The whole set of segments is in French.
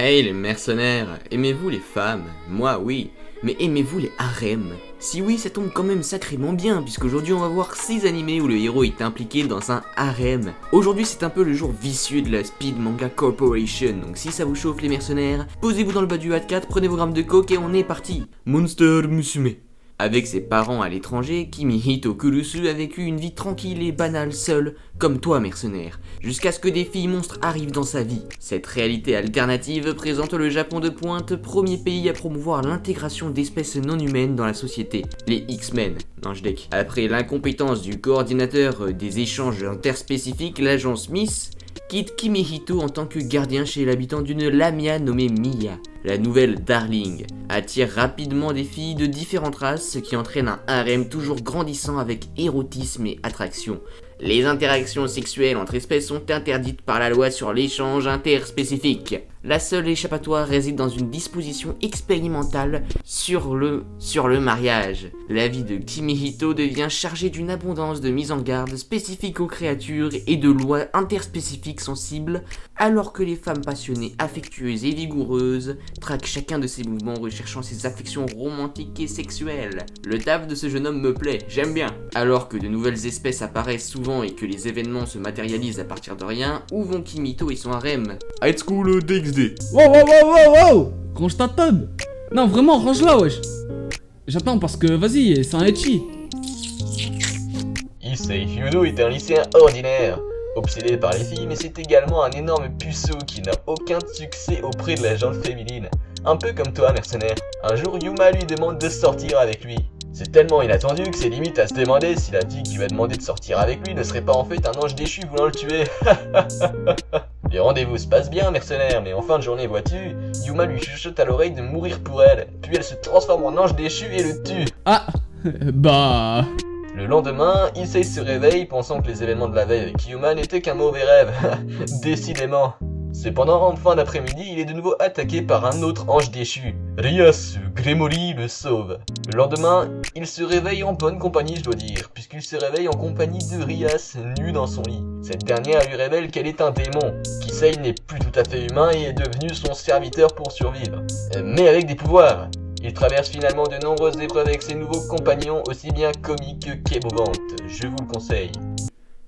Hey les mercenaires, aimez-vous les femmes? Moi oui, mais aimez-vous les harems? Si oui, ça tombe quand même sacrément bien, puisqu'aujourd'hui on va voir 6 animés où le héros est impliqué dans un harem. Aujourd'hui c'est un peu le jour vicieux de la Speed Manga Corporation, donc si ça vous chauffe les mercenaires, posez-vous dans le bas du A4, prenez vos grammes de coke et on est parti. Monster Musume. Avec ses parents à l'étranger, Kimihito Kurusu a vécu une vie tranquille et banale seule, comme toi mercenaire, jusqu'à ce que des filles monstres arrivent dans sa vie. Cette réalité alternative présente le Japon de pointe, premier pays à promouvoir l'intégration d'espèces non humaines dans la société, les X-Men. Non, je deck. Après l'incompétence du coordinateur des échanges interspécifiques, l'agent Smith quitte Kimihito en tant que gardien chez l'habitant d'une Lamia nommée Mia. La nouvelle Darling attire rapidement des filles de différentes races, ce qui entraîne un harem toujours grandissant avec érotisme et attraction. Les interactions sexuelles entre espèces sont interdites par la loi sur l'échange interspécifique. La seule échappatoire réside dans une disposition expérimentale sur le mariage. La vie de Kimihito devient chargée d'une abondance de mise en garde spécifiques aux créatures et de lois interspécifiques sensibles, alors que les femmes passionnées, affectueuses et vigoureuses traquent chacun de ses mouvements recherchant ses affections romantiques et sexuelles. Le taf de ce jeune homme me plaît, j'aime bien. Alors que de nouvelles espèces apparaissent souvent et que les événements se matérialisent à partir de rien, où vont Kimito et son harem? High School DxD. Wow range ta tub. Non vraiment range-la wesh. J'attends parce que vas-y c'est un etchi. Issei Hyuno est un lycéen ordinaire, obsédé par les filles, mais c'est également un énorme puceau qui n'a aucun succès auprès de la gente féminine. Un peu comme toi mercenaire, un jour Yuma lui demande de sortir avec lui. C'est tellement inattendu que c'est limite à se demander si la fille qui va demander de sortir avec lui ne serait pas en fait un ange déchu voulant le tuer. Les rendez-vous se passent bien mercenaire, mais en fin de journée vois-tu, Yuma lui chuchote à l'oreille de mourir pour elle, puis elle se transforme en ange déchu et le tue. Ah bah... Le lendemain, Issei se réveille pensant que les événements de la veille avec Yuma n'étaient qu'un mauvais rêve. Décidément. Cependant, en fin d'après-midi, il est de nouveau attaqué par un autre ange déchu. Ryasu Gremory le sauve. Le lendemain, il se réveille en bonne compagnie, je dois dire, puisqu'il se réveille en compagnie de Rias, nu dans son lit. Cette dernière lui révèle qu'elle est un démon, qu'Issei n'est plus tout à fait humain et est devenu son serviteur pour survivre. Mais avec des pouvoirs. Il traverse finalement de nombreuses épreuves avec ses nouveaux compagnons, aussi bien comiques qu'émouvantes. Je vous le conseille.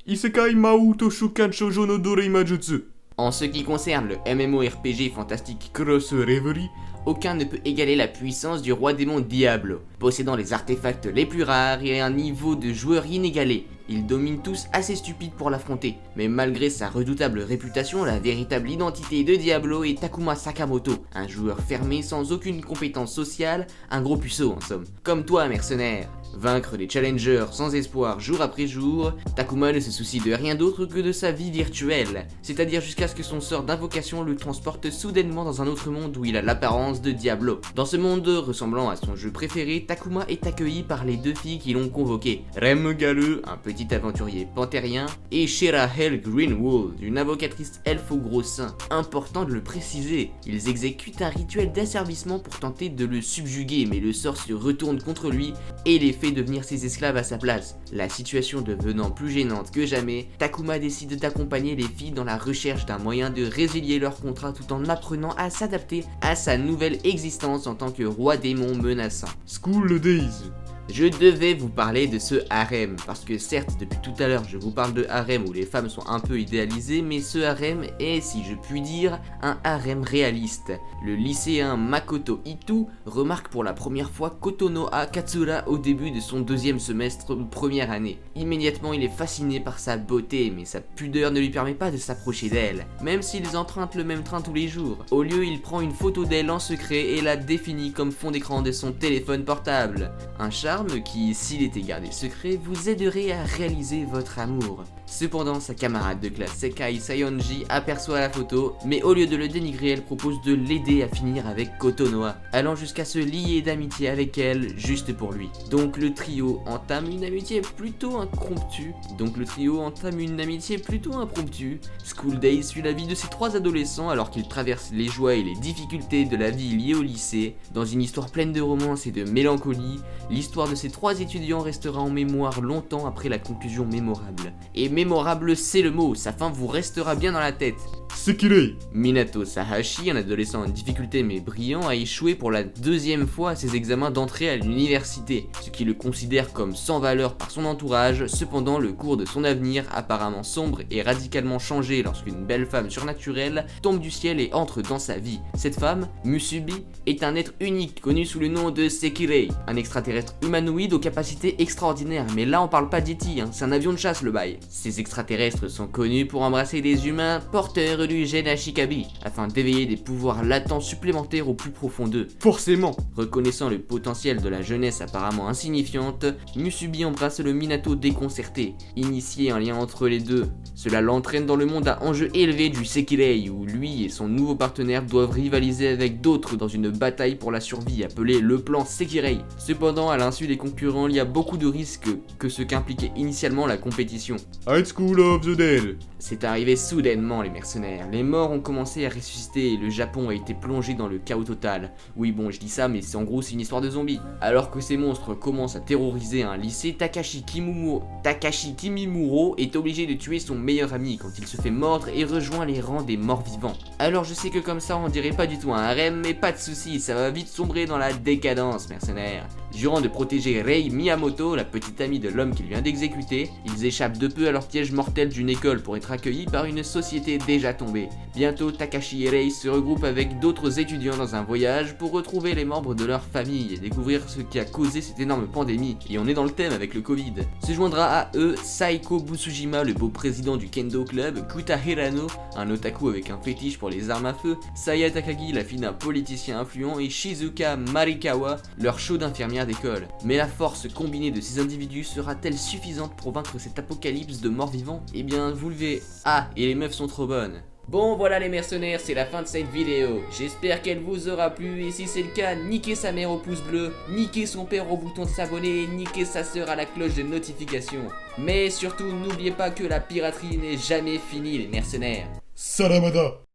Isekai Mau Toshukan Shoujo no Dorei Majutsu. En ce qui concerne le MMORPG fantastique Cross Reverie, aucun ne peut égaler la puissance du roi démon Diablo. Possédant les artefacts les plus rares et un niveau de joueur inégalé, ils dominent tous assez stupides pour l'affronter. Mais malgré sa redoutable réputation, la véritable identité de Diablo est Takuma Sakamoto, un joueur fermé sans aucune compétence sociale, un gros puceau en somme. Comme toi mercenaire. Vaincre des challengers sans espoir jour après jour, Takuma ne se soucie de rien d'autre que de sa vie virtuelle, c'est-à-dire jusqu'à ce que son sort d'invocation le transporte soudainement dans un autre monde où il a l'apparence de Diablo. Dans ce monde ressemblant à son jeu préféré, Takuma est accueilli par les deux filles qui l'ont convoqué, Rem Galeux, un petit aventurier pantérien, et Shirahel Greenwood, une invocatrice elfe au gros sein. Important de le préciser, ils exécutent un rituel d'asservissement pour tenter de le subjuguer, mais le sort se retourne contre lui et les fait devenir ses esclaves à sa place. La situation devenant plus gênante que jamais, Takuma décide d'accompagner les filles dans la recherche d'un moyen de résilier leur contrat tout en apprenant à s'adapter à sa nouvelle existence en tant que roi démon menaçant. School Days. Je devais vous parler de ce harem, parce que certes, depuis tout à l'heure, je vous parle de harem où les femmes sont un peu idéalisées, mais ce harem est, si je puis dire, un harem réaliste. Le lycéen Makoto Itu remarque pour la première fois Kotonoha Katsura au début de son deuxième semestre première année. Immédiatement, il est fasciné par sa beauté, mais sa pudeur ne lui permet pas de s'approcher d'elle, même s'ils empruntent le même train tous les jours. Au lieu, il prend une photo d'elle en secret et la définit comme fond d'écran de son téléphone portable. Un charme qui, s'il était gardé secret, vous aiderait à réaliser votre amour. Cependant, sa camarade de classe Sekai Sayonji aperçoit la photo, mais au lieu de le dénigrer, elle propose de l'aider à finir avec Kotonoha, allant jusqu'à se lier d'amitié avec elle, juste pour lui. Donc le trio entame une amitié plutôt impromptue. School Days suit la vie de ces trois adolescents alors qu'ils traversent les joies et les difficultés de la vie liée au lycée. Dans une histoire pleine de romance et de mélancolie, l'histoire de ces trois étudiants restera en mémoire longtemps après la conclusion mémorable. Et mémorable, c'est le mot, sa fin vous restera bien dans la tête. Sekirei. Minato Sahashi, un adolescent en difficulté mais brillant, a échoué pour la 2e fois à ses examens d'entrée à l'université, ce qui le considère comme sans valeur par son entourage. Cependant, le cours de son avenir, apparemment sombre et radicalement changé lorsqu'une belle femme surnaturelle tombe du ciel et entre dans sa vie. Cette femme, Musubi, est un être unique connu sous le nom de Sekirei, un extraterrestre humanoïde aux capacités extraordinaires, mais là on parle pas d'E.T., c'est un avion de chasse le bail. Ces extraterrestres sont connus pour embrasser des humains porteurs du gène Ashikabi, afin d'éveiller des pouvoirs latents supplémentaires au plus profond d'eux. Forcément. Reconnaissant le potentiel de la jeunesse apparemment insignifiante, Musubi embrasse le Minato déconcerté. Initié un lien entre les deux, cela l'entraîne dans le monde à enjeu élevé du Sekirei, où lui et son nouveau partenaire doivent rivaliser avec d'autres dans une bataille pour la survie appelée le plan Sekirei. Cependant, à l'insu des concurrents, il y a beaucoup de risques que ce qu'impliquait initialement la compétition. High School of the Dead. C'est arrivé soudainement les mercenaires, les morts ont commencé à ressusciter et le Japon a été plongé dans le chaos total. Oui bon je dis ça mais en gros c'est une histoire de zombies. Alors que ces monstres commencent à terroriser un lycée, Takashi Kimimuro est obligé de tuer son meilleur ami quand il se fait mordre et rejoint les rangs des morts vivants. Alors je sais que comme ça on dirait pas du tout un harem, mais pas de soucis, ça va vite sombrer dans la décadence mercenaires. Jurant de protéger Rei Miyamoto, la petite amie de l'homme qu'il vient d'exécuter, ils échappent de peu à leur piège mortel d'une école pour être accueillis par une société déjà tombée. Bientôt, Takashi et Rei se regroupent avec d'autres étudiants dans un voyage pour retrouver les membres de leur famille et découvrir ce qui a causé cette énorme pandémie. Et on est dans le thème avec le Covid. Se joindra à eux Saiko Busujima, le beau président du Kendo Club, Kuta Hirano, un otaku avec un fétiche pour les armes à feu, Saya Takagi, la fille d'un politicien influent, et Shizuka Marikawa, leur show d'infirmière d'école. Mais la force combinée de ces individus sera-t-elle suffisante pour vaincre cet apocalypse de morts vivants? Eh bien, vous le verrez. Ah, et les meufs sont trop bonnes. Bon voilà les mercenaires, c'est la fin de cette vidéo. J'espère qu'elle vous aura plu et si c'est le cas, niquez sa mère au pouce bleu, niquez son père au bouton de s'abonner, niquez sa sœur à la cloche de notification. Mais surtout, n'oubliez pas que la piraterie n'est jamais finie les mercenaires. Salamada.